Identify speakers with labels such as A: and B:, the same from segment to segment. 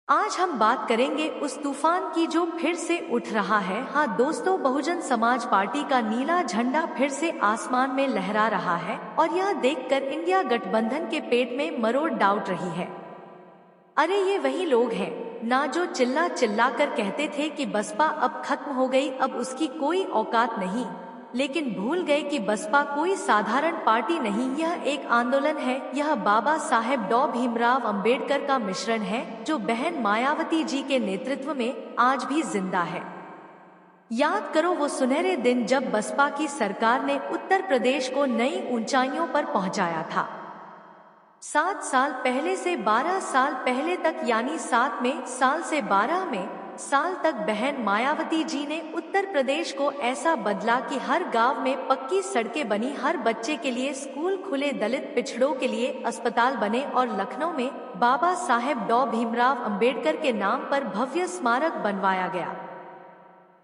A: आज हम बात करेंगे उस तूफान की जो फिर से उठ रहा है। हाँ दोस्तों, बहुजन समाज पार्टी का नीला झंडा फिर से आसमान में लहरा रहा है और यह देखकर इंडिया गठबंधन के पेट में मरोड़ डाउट रही है। अरे ये वही लोग हैं ना जो चिल्ला चिल्ला कर कहते थे कि बसपा अब खत्म हो गई, अब उसकी कोई औकात नहीं, लेकिन भूल गए कि बसपा कोई साधारण पार्टी नहीं, यह एक आंदोलन है। यह बाबा साहेब डॉ भीमराव अंबेडकर का मिश्रण है जो बहन मायावती जी के नेतृत्व में आज भी जिंदा है। याद करो वो सुनहरे दिन जब बसपा की सरकार ने उत्तर प्रदेश को नई ऊंचाइयों पर पहुंचाया था। 7 साल पहले से 12 साल पहले तक, यानी 7 में साल से 12 में साल तक बहन मायावती जी ने उत्तर प्रदेश को ऐसा बदला कि हर गांव में पक्की सड़कें बनी, हर बच्चे के लिए स्कूल खुले, दलित पिछड़ों के लिए अस्पताल बने और लखनऊ में बाबा साहेब डॉ भीमराव अंबेडकर के नाम पर भव्य स्मारक बनवाया गया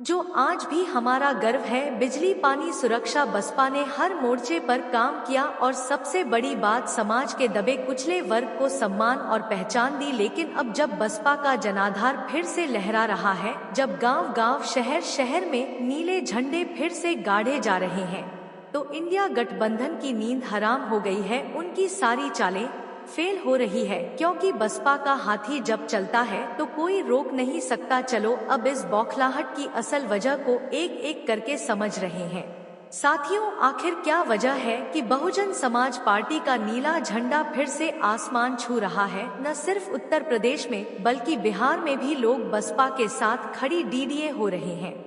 A: जो आज भी हमारा गर्व है। बिजली, पानी, सुरक्षा, बसपा ने हर मोर्चे पर काम किया और सबसे बड़ी बात, समाज के दबे कुचले वर्ग को सम्मान और पहचान दी। लेकिन अब जब बसपा का जनाधार फिर से लहरा रहा है, जब गांव गांव, शहर शहर में नीले झंडे फिर से गाड़े जा रहे हैं, तो इंडिया गठबंधन की नींद हराम हो गई है। उनकी सारी चालें फेल हो रही है, क्योंकि बसपा का हाथी जब चलता है तो कोई रोक नहीं सकता। चलो अब इस बौखलाहट की असल वजह को एक एक करके समझ रहे हैं। साथियों, आखिर क्या वजह है कि बहुजन समाज पार्टी का नीला झंडा फिर से आसमान छू रहा है? न सिर्फ उत्तर प्रदेश में बल्कि बिहार में भी लोग बसपा के साथ खड़ी डीडीए हो रहे हैं।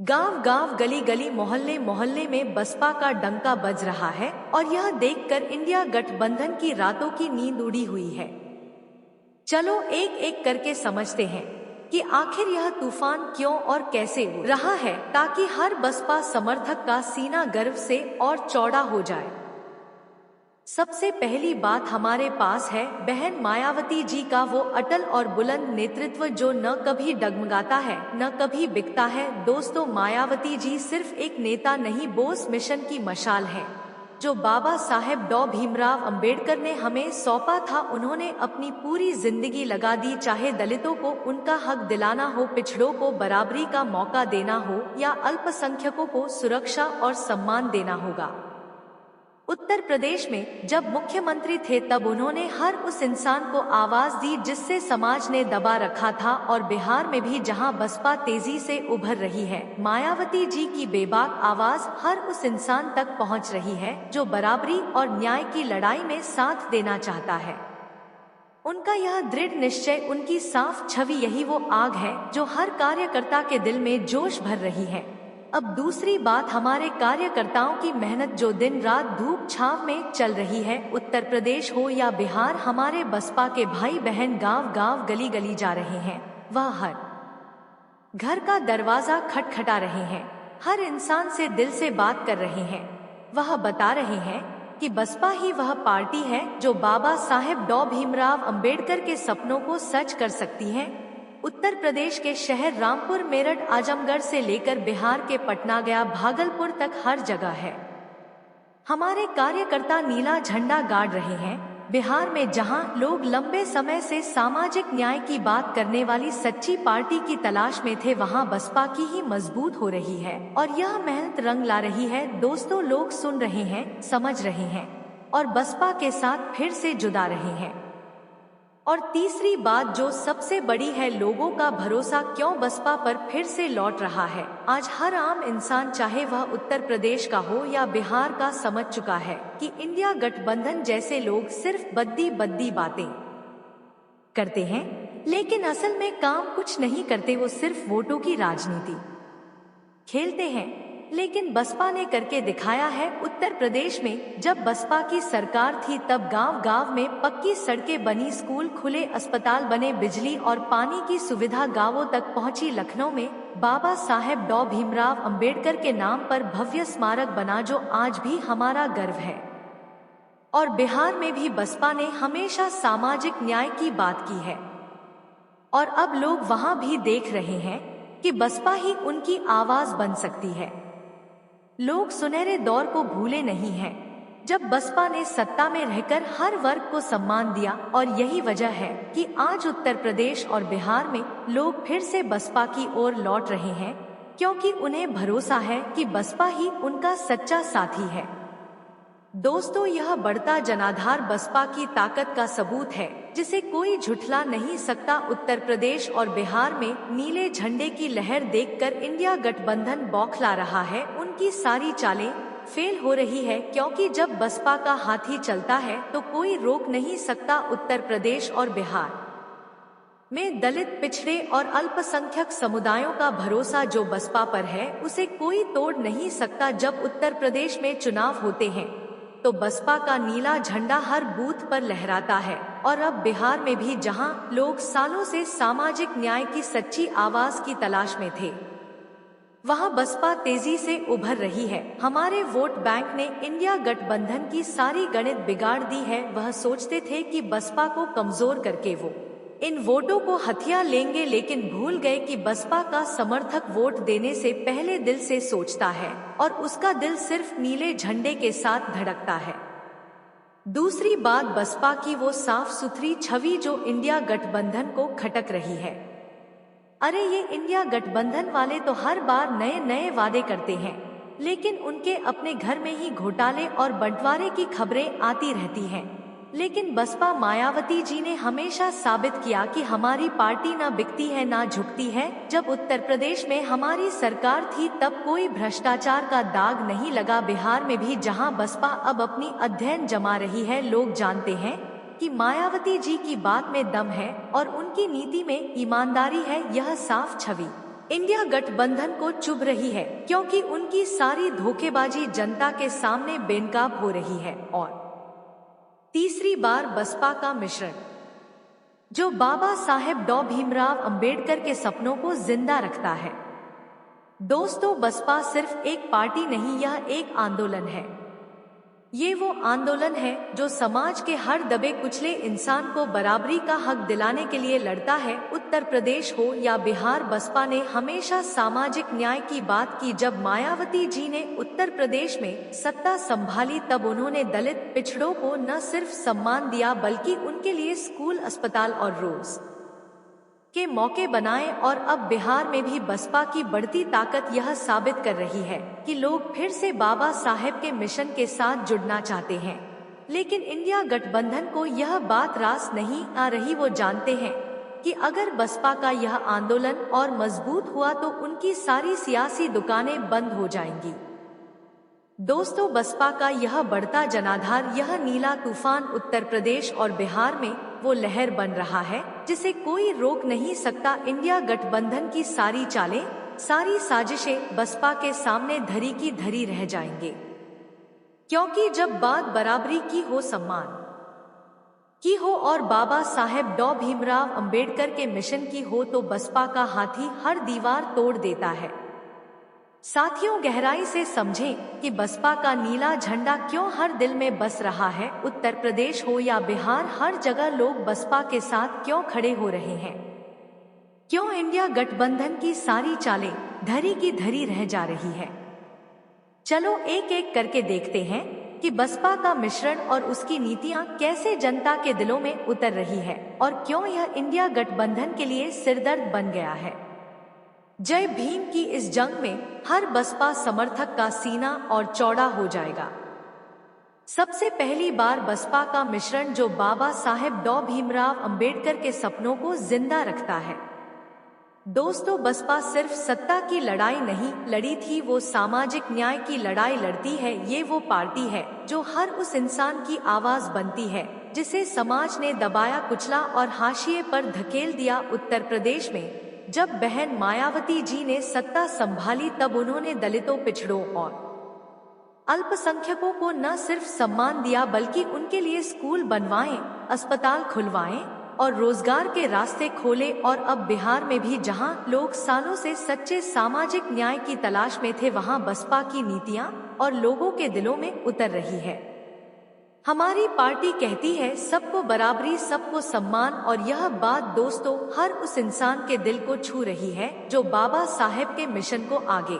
A: गांव गांव, गली गली, मोहल्ले मोहल्ले में बसपा का डंका बज रहा है और यह देखकर इंडिया गठबंधन की रातों की नींद उड़ी हुई है। चलो एक एक करके समझते हैं कि आखिर यह तूफान क्यों और कैसे उड़ रहा है, ताकि हर बसपा समर्थक का सीना गर्व से और चौड़ा हो जाए। सबसे पहली बात हमारे पास है बहन मायावती जी का वो अटल और बुलंद नेतृत्व जो न कभी डगमगाता है न कभी बिकता है। दोस्तों, मायावती जी सिर्फ एक नेता नहीं, बोस मिशन की मशाल है जो बाबा साहेब डॉ भीमराव अंबेडकर ने हमें सौंपा था। उन्होंने अपनी पूरी जिंदगी लगा दी, चाहे दलितों को उनका हक दिलाना हो, पिछड़ों को बराबरी का मौका देना हो या अल्पसंख्यकों को सुरक्षा और सम्मान देना होगा। उत्तर प्रदेश में जब मुख्यमंत्री थे तब उन्होंने हर उस इंसान को आवाज दी जिससे समाज ने दबा रखा था, और बिहार में भी जहां बसपा तेजी से उभर रही है, मायावती जी की बेबाक आवाज हर उस इंसान तक पहुंच रही है जो बराबरी और न्याय की लड़ाई में साथ देना चाहता है। उनका यह दृढ़ निश्चय, उनकी साफ छवि, यही वो आग है जो हर कार्यकर्ता के दिल में जोश भर रही है। अब दूसरी बात, हमारे कार्यकर्ताओं की मेहनत जो दिन रात धूप छांव में चल रही है। उत्तर प्रदेश हो या बिहार, हमारे बसपा के भाई बहन गांव गांव, गली गली जा रहे हैं। वह हर घर का दरवाजा खटखटा रहे हैं, हर इंसान से दिल से बात कर रहे हैं। वह बता रहे हैं कि बसपा ही वह पार्टी है जो बाबा साहेब डॉ भीमराव अंबेडकर के सपनों को सच कर सकती है। उत्तर प्रदेश के शहर रामपुर, मेरठ, आजमगढ़ से लेकर बिहार के पटना गया, भागलपुर तक हर जगह है हमारे कार्यकर्ता नीला झंडा गाड़ रहे हैं। बिहार में जहां लोग लंबे समय से सामाजिक न्याय की बात करने वाली सच्ची पार्टी की तलाश में थे, वहां बसपा की ही मजबूत हो रही है और यह मेहनत रंग ला रही है। दोस्तों, लोग सुन रहे हैं, समझ रहे हैं और बसपा के साथ फिर से जुड़ा रहे हैं। और तीसरी बात जो सबसे बड़ी है, लोगों का भरोसा क्यों बसपा पर फिर से लौट रहा है। आज हर आम इंसान, चाहे वह उत्तर प्रदेश का हो या बिहार का, समझ चुका है कि इंडिया गठबंधन जैसे लोग सिर्फ बद्दी बद्दी बातें करते हैं, लेकिन असल में काम कुछ नहीं करते। वो सिर्फ वोटों की राजनीति खेलते हैं, लेकिन बसपा ने करके दिखाया है। उत्तर प्रदेश में जब बसपा की सरकार थी तब गांव गांव में पक्की सड़कें बनी, स्कूल खुले, अस्पताल बने, बिजली और पानी की सुविधा गांवों तक पहुंची। लखनऊ में बाबा साहेब डॉ भीमराव अंबेडकर के नाम पर भव्य स्मारक बना जो आज भी हमारा गर्व है। और बिहार में भी बसपा ने हमेशा सामाजिक न्याय की बात की है और अब लोग वहां भी देख रहे हैं कि बसपा ही उनकी आवाज बन सकती है। लोग सुनहरे दौर को भूले नहीं हैं। जब बसपा ने सत्ता में रहकर हर वर्ग को सम्मान दिया, और यही वजह है कि आज उत्तर प्रदेश और बिहार में लोग फिर से बसपा की ओर लौट रहे हैं, क्योंकि उन्हें भरोसा है कि बसपा ही उनका सच्चा साथी है। दोस्तों, यह बढ़ता जनाधार बसपा की ताकत का सबूत है, जिसे कोई झुठला नहीं सकता। उत्तर प्रदेश और बिहार में नीले झंडे की लहर देखकर इंडिया गठबंधन बौखला रहा है। उनकी सारी चालें फेल हो रही है, क्योंकि जब बसपा का हाथी चलता है तो कोई रोक नहीं सकता। उत्तर प्रदेश और बिहार में दलित, पिछड़े और अल्पसंख्यक समुदायों का भरोसा जो बसपा पर है, उसे कोई तोड़ नहीं सकता। जब उत्तर प्रदेश में चुनाव होते हैं तो बसपा का नीला झंडा हर बूथ पर लहराता है, और अब बिहार में भी, जहां लोग सालों से सामाजिक न्याय की सच्ची आवाज की तलाश में थे, वहां बसपा तेजी से उभर रही है। हमारे वोट बैंक ने इंडिया गठबंधन की सारी गणित बिगाड़ दी है। वह सोचते थे कि बसपा को कमजोर करके वो इन वोटों को हथिया लेंगे, लेकिन भूल गए कि बसपा का समर्थक वोट देने से पहले दिल से सोचता है, और उसका दिल सिर्फ नीले झंडे के साथ धड़कता है। दूसरी बात, बसपा की वो साफ सुथरी छवि जो इंडिया गठबंधन को खटक रही है। अरे, ये इंडिया गठबंधन वाले तो हर बार नए नए वादे करते हैं, लेकिन उनके अपने घर में ही घोटाले और बंटवारे की खबरें आती रहती हैं। लेकिन बसपा मायावती जी ने हमेशा साबित किया कि हमारी पार्टी ना बिकती है ना झुकती है। जब उत्तर प्रदेश में हमारी सरकार थी तब कोई भ्रष्टाचार का दाग नहीं लगा। बिहार में भी, जहां बसपा अब अपनी अध्ययन जमा रही है, लोग जानते हैं कि मायावती जी की बात में दम है और उनकी नीति में ईमानदारी है। यह साफ छवि इंडिया गठबंधन को चुभ रही है, क्योंकि उनकी सारी धोखेबाजी जनता के सामने बेनकाब हो रही है। और तीसरी बार बसपा का मिश्रण, जो बाबा साहेब डॉ भीमराव अंबेडकर के सपनों को जिंदा रखता है। दोस्तों, बसपा सिर्फ एक पार्टी नहीं, यह एक आंदोलन है। ये वो आंदोलन है जो समाज के हर दबे कुचले इंसान को बराबरी का हक दिलाने के लिए लड़ता है। उत्तर प्रदेश हो या बिहार, बसपा ने हमेशा सामाजिक न्याय की बात की। जब मायावती जी ने उत्तर प्रदेश में सत्ता संभाली तब उन्होंने दलित, पिछड़ों को न सिर्फ सम्मान दिया बल्कि उनके लिए स्कूल, अस्पताल और रोज के मौके बनाए। और अब बिहार में भी बसपा की बढ़ती ताकत यह साबित कर रही है कि लोग फिर से बाबा साहेब के मिशन के साथ जुड़ना चाहते हैं। लेकिन इंडिया गठबंधन को यह बात रास नहीं आ रही। वो जानते हैं कि अगर बसपा का यह आंदोलन और मजबूत हुआ तो उनकी सारी सियासी दुकानें बंद हो जाएंगी। दोस्तों, बसपा का यह बढ़ता जनाधार, यह नीला तूफान उत्तर प्रदेश और बिहार में वो लहर बन रहा है जिसे कोई रोक नहीं सकता। इंडिया गठबंधन की सारी चालें, सारी साजिशें बसपा के सामने धरी की धरी रह जाएंगे, क्योंकि जब बात बराबरी की हो, सम्मान की हो और बाबा साहेब डॉ भीमराव अंबेडकर के मिशन की हो, तो बसपा का हाथी हर दीवार तोड़ देता है। साथियों, गहराई से समझें कि बसपा का नीला झंडा क्यों हर दिल में बस रहा है। उत्तर प्रदेश हो या बिहार, हर जगह लोग बसपा के साथ क्यों खड़े हो रहे हैं, क्यों इंडिया गठबंधन की सारी चालें धरी की धरी रह जा रही है। चलो एक एक करके देखते हैं कि बसपा का मिश्रण और उसकी नीतियां कैसे जनता के दिलों में उतर रही है, और क्यों यह इंडिया गठबंधन के लिए सिरदर्द बन गया है। जय भीम की इस जंग में हर बसपा समर्थक का सीना और चौड़ा हो जाएगा। सबसे पहली बार बसपा का मिश्रण जो बाबा साहेब डॉ भीमराव अंबेडकर के सपनों को जिंदा रखता है। दोस्तों, बसपा सिर्फ सत्ता की लड़ाई नहीं लड़ी थी, वो सामाजिक न्याय की लड़ाई लड़ती है। ये वो पार्टी है जो हर उस इंसान की आवाज बनती है जिसे समाज ने दबाया, कुचला और हाशिए पर धकेल दिया। उत्तर प्रदेश में जब बहन मायावती जी ने सत्ता संभाली तब उन्होंने दलितों, पिछड़ों और अल्पसंख्यकों को न सिर्फ सम्मान दिया बल्कि उनके लिए स्कूल बनवाए, अस्पताल खुलवाए और रोजगार के रास्ते खोले। और अब बिहार में भी, जहां लोग सालों से सच्चे सामाजिक न्याय की तलाश में थे, वहां बसपा की नीतियां और लोगों के दिलों में उतर रही है। हमारी पार्टी कहती है सबको बराबरी, सबको सम्मान, और यह बात दोस्तों हर उस इंसान के दिल को छू रही है जो बाबा साहेब के मिशन को आगे